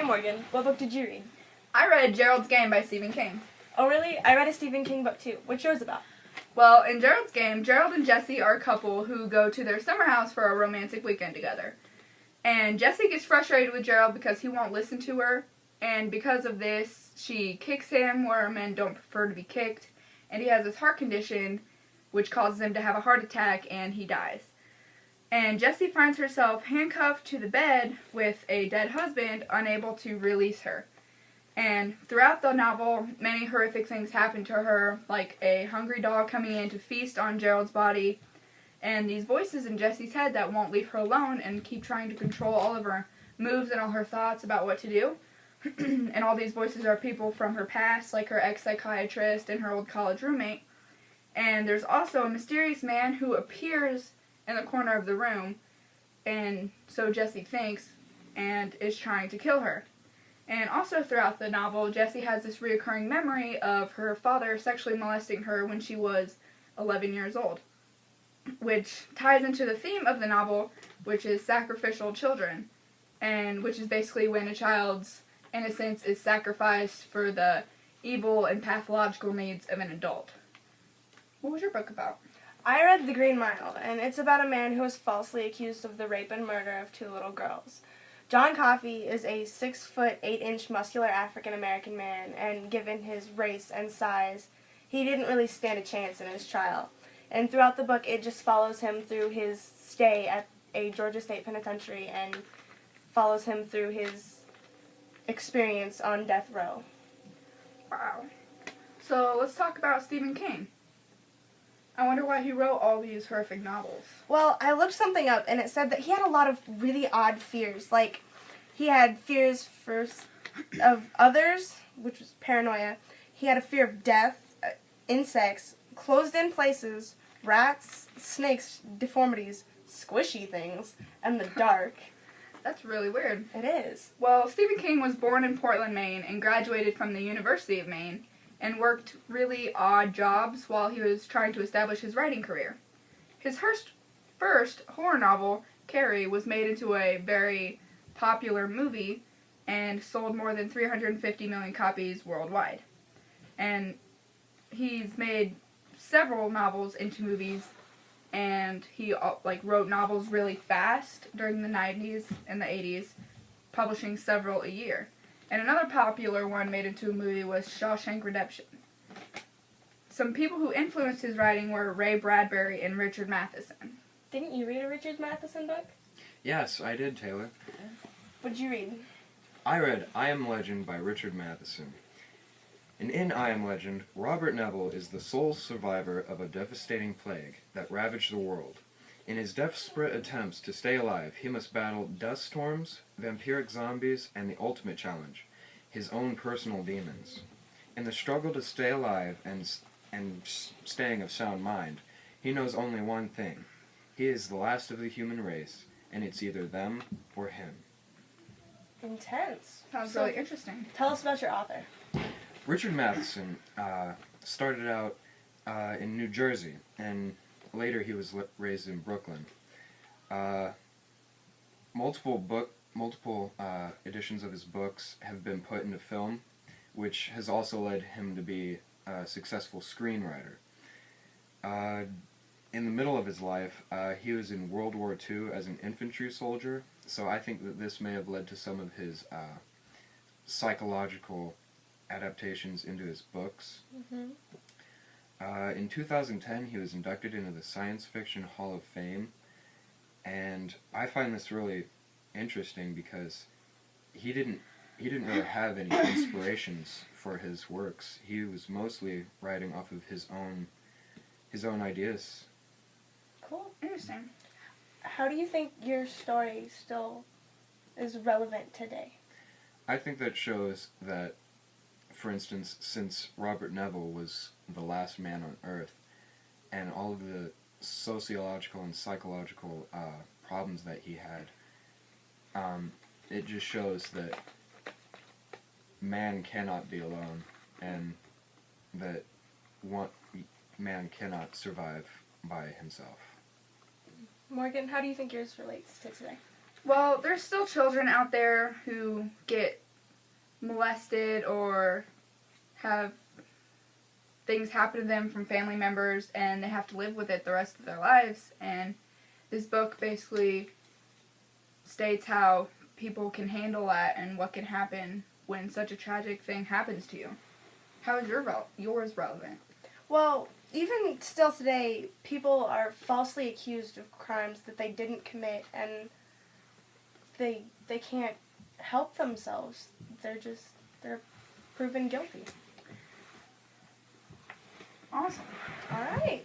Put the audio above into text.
Morgan. What book did you read? I read Gerald's Game by Stephen King. Oh, really? I read a Stephen King book, too. What's yours about? Well, in Gerald's Game, Gerald and Jessie are a couple who go to their summer house for a romantic weekend together. And Jessie gets frustrated with Gerald because he won't listen to her. And because of this, she kicks him where men don't prefer to be kicked. And he has this heart condition, which causes him to have a heart attack, and he dies. And Jessie finds herself handcuffed to the bed with a dead husband, unable to release her. And throughout the novel, many horrific things happen to her, like a hungry dog coming in to feast on Gerald's body, and these voices in Jessie's head that won't leave her alone and keep trying to control all of her moves and all her thoughts about what to do. And all these voices are people from her past, like her ex-psychiatrist and her old college roommate. And there's also a mysterious man who appears in the corner of the room, and so Jessie thinks, and is trying to kill her. And also throughout the novel, Jessie has this reoccurring memory of her father sexually molesting her when she was 11 years old, which ties into the theme of the novel, which is sacrificial children, and which is basically when a child's innocence is sacrificed for the evil and pathological needs of an adult. What was your book about? I read The Green Mile, and it's about a man who was falsely accused of the rape and murder of 2 little girls. John Coffey is a 6'8" muscular African-American man, and given his race and size, he didn't really stand a chance in his trial. And throughout the book, it just follows him through his stay at a Georgia State Penitentiary and follows him through his experience on death row. Wow. So let's talk about Stephen King. I wonder why he wrote all these horrific novels. Well, I looked something up, and it said that he had a lot of really odd fears. Like, he had fears of others, which was paranoia. He had a fear of death, insects, closed-in places, rats, snakes, deformities, squishy things, and the dark. That's really weird. It is. Well, Stephen King was born in Portland, Maine, and graduated from the University of Maine, and worked really odd jobs while he was trying to establish his writing career. His first horror novel, Carrie, was made into a very popular movie and sold more than 350 million copies worldwide. And he's made several novels into movies, and he wrote novels really fast during the 90s and the 80s, publishing several a year. And another popular one made into a movie was Shawshank Redemption. Some people who influenced his writing were Ray Bradbury and Richard Matheson. Didn't you read a Richard Matheson book? Yes, I did, Taylor. What did you read? I read I Am Legend by Richard Matheson. And in I Am Legend, Robert Neville is the sole survivor of a devastating plague that ravaged the world. In his desperate attempts to stay alive, he must battle dust storms, vampiric zombies, and the ultimate challenge, his own personal demons. In the struggle to stay alive and staying of sound mind, he knows only one thing. He is the last of the human race, and it's either them or him. Intense. Sounds really interesting. Tell us about your author. Richard Matheson started out in New Jersey, and later he was raised in Brooklyn. Multiple editions of his books have been put into film, which has also led him to be a successful screenwriter. In the middle of his life, he was in World War II as an infantry soldier, so I think that this may have led to some of his psychological adaptations into his books. In 2010, he was inducted into the Science Fiction Hall of Fame, and I find this really interesting because he didn't really have any inspirations for his works. He was mostly writing off of his own ideas. Cool. Interesting. How do you think your story still is relevant today? I think that shows that, for instance, since Robert Neville was the last man on Earth, and all of the sociological and psychological problems that he had, it just shows that man cannot be alone, and that man cannot survive by himself. Morgan, how do you think yours relates to today? Well, there's still children out there who get molested or have things happen to them from family members, and they have to live with it the rest of their lives. And this book basically states how people can handle that and what can happen when such a tragic thing happens to you. How is yours relevant? Well, even still today, people are falsely accused of crimes that they didn't commit, and they can't help themselves. They're proven guilty. Awesome. All right.